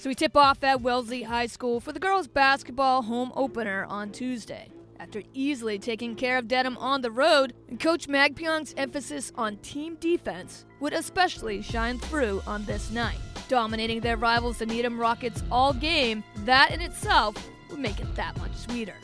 So we tip off at Wellesley High School for the girls' basketball home opener on Tuesday. After easily taking care of Dedham on the road, Coach Magpyong's emphasis on team defense would especially shine through on this night. Dominating their rivals, the Needham Rockets, all game, that in itself would make it that much sweeter.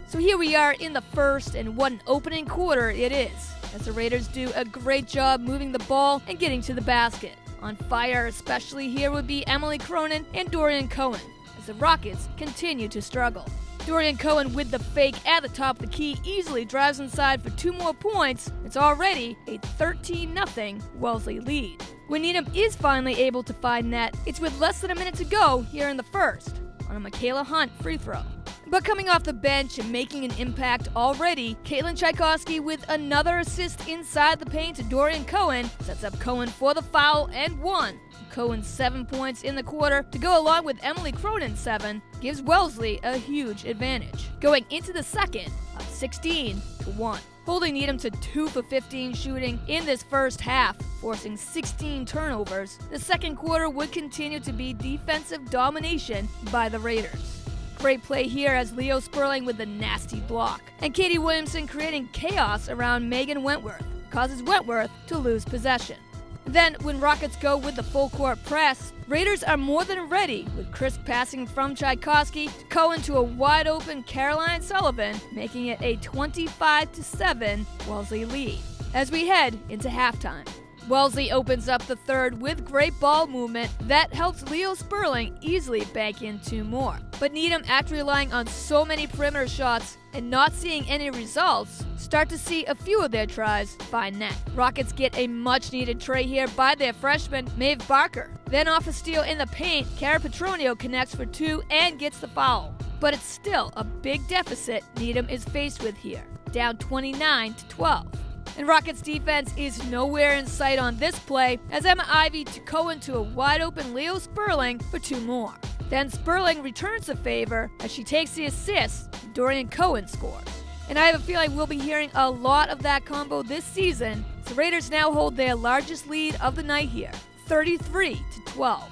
So here we are in the first, and what an opening quarter it is, as the Raiders do a great job moving the ball and getting to the basket. On fire especially here would be Emily Cronin and Dorian Cohen, as the Rockets continue to struggle. Dorian Cohen with the fake at the top of the key easily drives inside for 2 more points. It's already a 13-0 Wellesley lead. When Needham is finally able to find net, it's with less than a minute to go here in the first, on a Michaela Hunt free throw. But coming off the bench and making an impact already, Caitlin Tchaikovsky with another assist inside the paint to Dorian Cohen sets up Cohen for the foul and 1. Cohen's 7 points in the quarter to go along with Emily Cronin's 7 gives Wellesley a huge advantage, going into the second up 16-1. Holding Needham to 2 for 15 shooting in this first half, forcing 16 turnovers, the second quarter would continue to be defensive domination by the Raiders. Great play here as Leo Sperling with the nasty block, and Katie Williamson creating chaos around Megan Wentworth, causes Wentworth to lose possession. Then, when Rockets go with the full-court press, Raiders are more than ready, with crisp passing from Tchaikovsky to Cohen to a wide-open Caroline Sullivan, making it a 25-7 Wellesley lead. As we head into halftime, Wellesley opens up the third with great ball movement that helps Leo Sperling easily bank in 2 more. But Needham, after relying on so many perimeter shots and not seeing any results, start to see a few of their tries find net. Rockets get a much-needed tray here by their freshman, Maeve Barker. Then off a steal in the paint, Cara Petronio connects for 2 and gets the foul. But it's still a big deficit Needham is faced with here, down 29-12. And Rockets defense is nowhere in sight on this play, as Emma Ivy to Cohen to a wide-open Leo Sperling for 2 more. Then Sperling returns the favor as she takes the assist, and Dorian Cohen scores. And I have a feeling we'll be hearing a lot of that combo this season, as the Raiders now hold their largest lead of the night here, 33-12.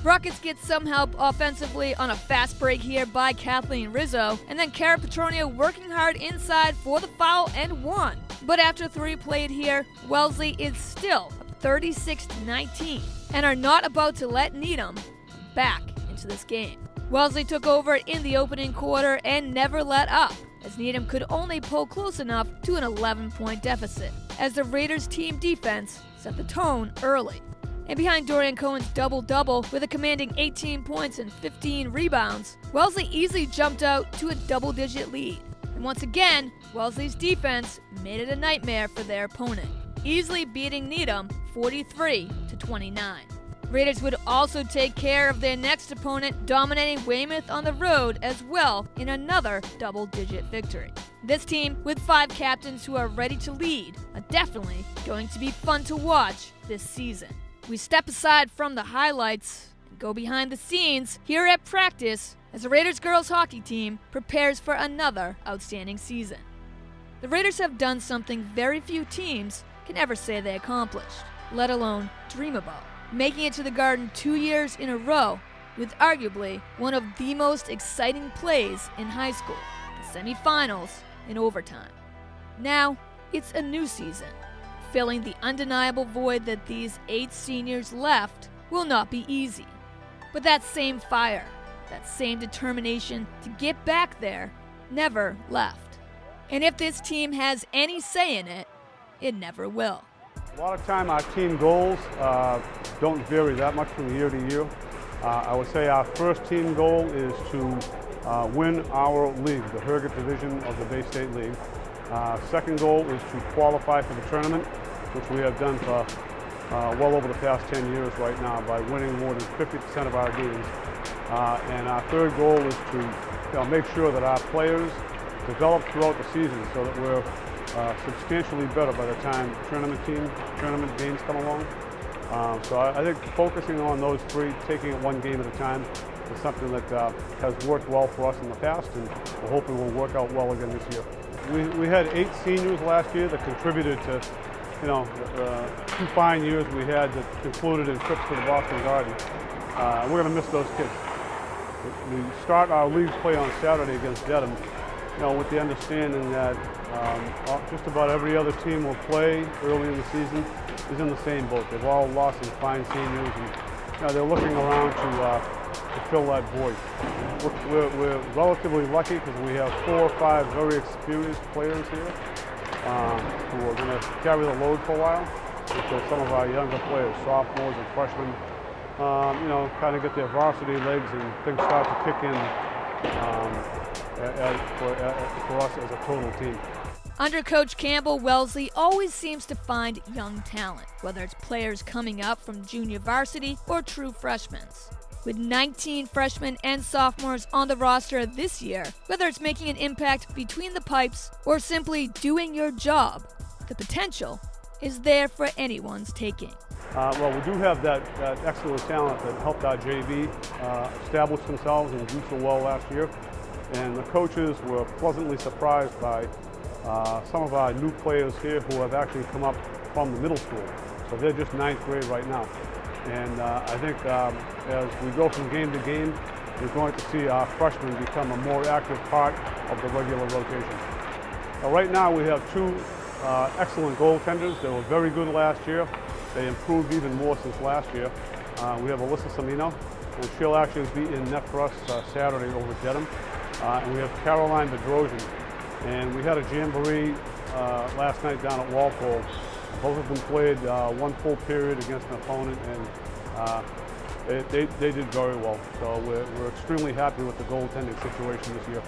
Rockets get some help offensively on a fast break here by Kathleen Rizzo, and then Cara Petronio working hard inside for the foul and 1. But after 3 played here, Wellesley is still up 36-19 and are not about to let Needham back into this game. Wellesley took over in the opening quarter and never let up, as Needham could only pull close enough to an 11-point deficit, as the Raiders' team defense set the tone early. And behind Dorian Cohen's double-double with a commanding 18 points and 15 rebounds, Wellesley easily jumped out to a double-digit lead. And once again, Wellesley's defense made it a nightmare for their opponent, easily beating Needham 43-29. Raiders would also take care of their next opponent, dominating Weymouth on the road as well in another double-digit victory. This team, with 5 captains who are ready to lead, are definitely going to be fun to watch this season. We step aside from the highlights and go behind the scenes here at practice as the Raiders girls hockey team prepares for another outstanding season. The Raiders have done something very few teams can ever say they accomplished, let alone dream about, making it to the Garden 2 years in a row with arguably one of the most exciting plays in high school, the semifinals in overtime. Now, it's a new season. Filling the undeniable void that these 8 seniors left will not be easy. But that same fire, that same determination to get back there, never left. And if this team has any say in it, it never will. A lot of time our team goals don't vary that much from year to year. I would say our first team goal is to win our league, the Herget division of the Bay State League. Second goal is to qualify for the tournament, which we have done for well over the past 10 years right now by winning more than 50% of our games. And our third goal is to make sure that our players develop throughout the season so that we're substantially better by the time tournament games come along. So I think focusing on those 3, taking it 1 game at a time, is something that has worked well for us in the past, and we're hoping will work out well again this year. We had 8 seniors last year that contributed to 2 fine years we had that concluded in trips to the Boston Garden. We're going to miss those kids. We start our league play on Saturday against Dedham, with the understanding that just about every other team will play early in the season is in the same boat. They've all lost some fine seniors, and they're looking around to fill that void. We're relatively lucky because we have 4 or 5 very experienced players here who are going to carry the load for a while until some of our younger players, sophomores and freshmen, kind of get their varsity legs and things start to kick in for us as a total team. Under Coach Campbell, Wellesley always seems to find young talent, whether it's players coming up from junior varsity or true freshmen. With 19 freshmen and sophomores on the roster this year, whether it's making an impact between the pipes or simply doing your job, the potential is there for anyone's taking. Well, we do have that excellent talent that helped our JV establish themselves and do so well last year. And the coaches were pleasantly surprised by some of our new players here who have actually come up from the middle school. So they're just 9th grade right now. And I think as we go from game to game, we're going to see our freshmen become a more active part of the regular rotation. Right now we have 2 excellent goaltenders. They were very good last year. They improved even more since last year. We have Alyssa Samino, and she'll actually be in net for us Saturday over Dedham. And we have Caroline Bedrosian. And we had a jamboree last night down at Walpole. Both of them played 1 full period against an opponent, and they did very well. So we're extremely happy with the goaltending situation this year.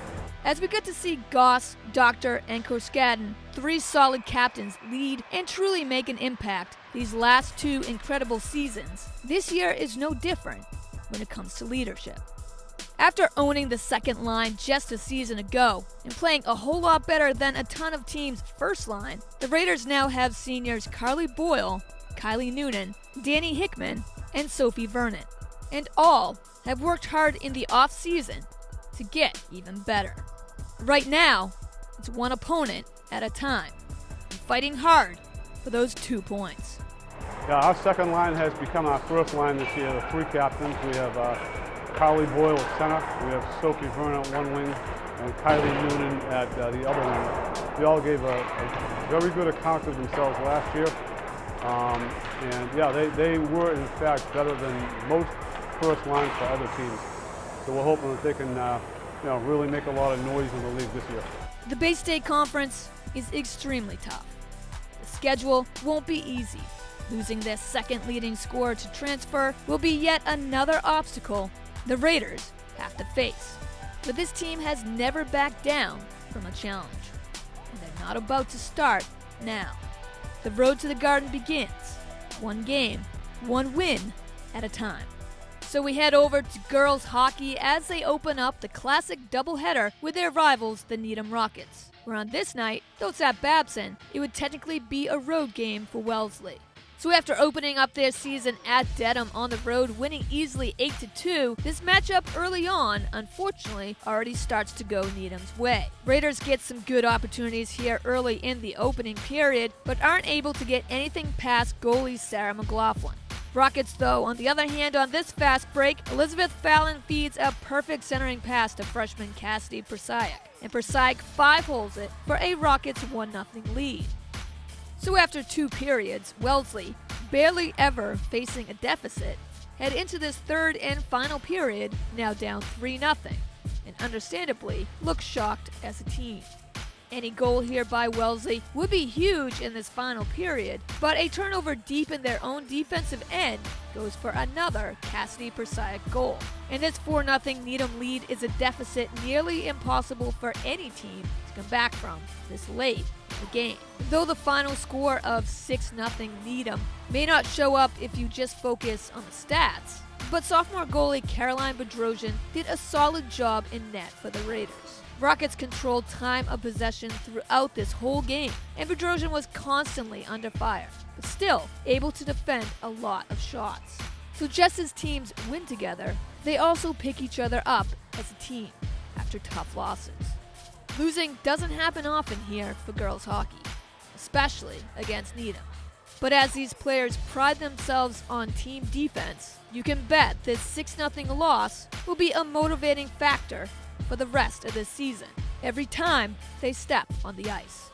As we get to see Goss, Doctor, and Koskadin, 3 solid captains, lead and truly make an impact these last 2 incredible seasons, this year is no different when it comes to leadership. After owning the second line just a season ago and playing a whole lot better than a ton of teams' first line, the Raiders now have seniors Carly Boyle, Kylie Noonan, Danny Hickman, and Sophie Vernon, and all have worked hard in the off-season to get even better. Right now, it's 1 opponent at a time, and fighting hard for those 2 points. Yeah, our second line has become our first line this year, the 3 captains. We have Carly Boyle at center, we have Sophie Vernon at one wing, and Kylie Noonan at the other wing. They all gave a very good account of themselves last year. And yeah, they were in fact better than most first lines for other teams. So we're hoping that they can really make a lot of noise in the league this year. The Bay State Conference is extremely tough. The schedule won't be easy. Losing their second leading scorer to transfer will be yet another obstacle the Raiders have to face. But this team has never backed down from a challenge, and they're not about to start now. The road to the Garden begins, 1 game, 1 win at a time. So we head over to girls hockey as they open up the classic doubleheader with their rivals, the Needham Rockets, where on this night, though it's at Babson, it would technically be a road game for Wellesley. So after opening up their season at Dedham on the road, winning easily 8-2, this matchup early on, unfortunately, already starts to go Needham's way. Raiders get some good opportunities here early in the opening period, but aren't able to get anything past goalie Sarah McLaughlin. Rockets, though, on the other hand, on this fast break, Elizabeth Fallon feeds a perfect centering pass to freshman Cassidy Persiak, and Persiak 5-holes it for a Rockets 1-0 lead. So after 2 periods, Wellesley, barely ever facing a deficit, head into this third and final period, now down 3-0, and understandably look shocked as a team. Any goal here by Wellesley would be huge in this final period, but a turnover deep in their own defensive end goes for another Cassidy Persiak goal. And this 4-0 Needham lead is a deficit nearly impossible for any team to come back from this late in the game. Though the final score of 6-0 Needham may not show up if you just focus on the stats, but sophomore goalie Caroline Bedrosian did a solid job in net for the Raiders. Rockets controlled time of possession throughout this whole game, and Bedrosian was constantly under fire, but still able to defend a lot of shots. So just as teams win together, they also pick each other up as a team after tough losses. Losing doesn't happen often here for girls hockey, especially against Needham. But as these players pride themselves on team defense, you can bet this 6-0 loss will be a motivating factor for the rest of this season, every time they step on the ice.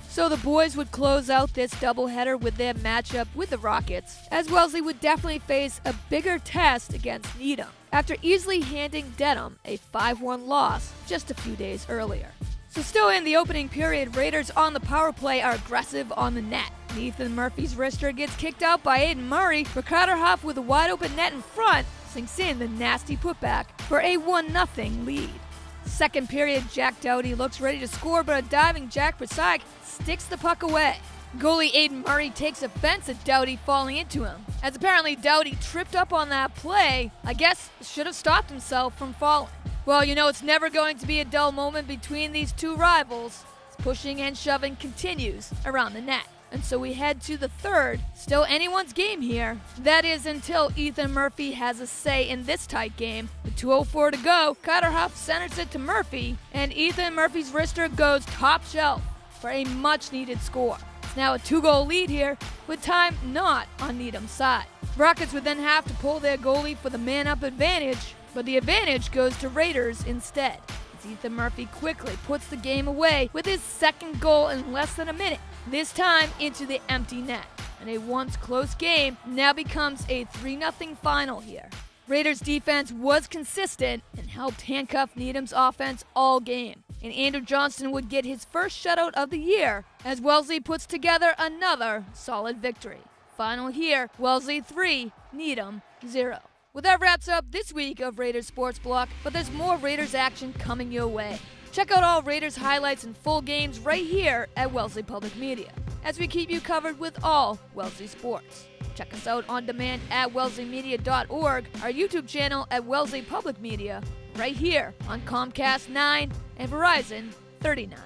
So the boys would close out this doubleheader with their matchup with the Rockets, as Wellesley would definitely face a bigger test against Needham, after easily handing Dedham a 5-1 loss just a few days earlier. So still in the opening period, Raiders on the power play are aggressive on the net. Ethan Murphy's wrister gets kicked out by Aiden Murray, but Carter Huff with a wide open net in front sinks in the nasty putback for a 1-0 lead. Second period, Jack Doughty looks ready to score, but a diving Jack Prasak sticks the puck away. Goalie Aiden Murray takes offense at Doughty falling into him, as apparently Doughty tripped up on that play. I guess should have stopped himself from falling. Well, you know it's never going to be a dull moment between these two rivals. Pushing and shoving continues around the net. And so we head to the third, still anyone's game here. That is until Ethan Murphy has a say in this tight game. With 2:04 to go, Carter Huff centers it to Murphy, and Ethan Murphy's wrister goes top shelf for a much-needed score. It's now a 2-goal lead here, with time not on Needham's side. Rockets would then have to pull their goalie for the man-up advantage, but the advantage goes to Raiders instead. Ethan Murphy quickly puts the game away with his second goal in less than a minute, this time into the empty net. And a once close game now becomes a 3-0 final here. Raiders defense was consistent and helped handcuff Needham's offense all game. And Andrew Johnston would get his first shutout of the year as Wellesley puts together another solid victory. Final here, Wellesley 3, Needham 0. Well, that wraps up this week of Raiders Sports Block, but there's more Raiders action coming your way. Check out all Raiders highlights and full games right here at Wellesley Public Media, as we keep you covered with all Wellesley sports. Check us out on demand at wellesleymedia.org, our YouTube channel at Wellesley Public Media, right here on Comcast 9 and Verizon 39.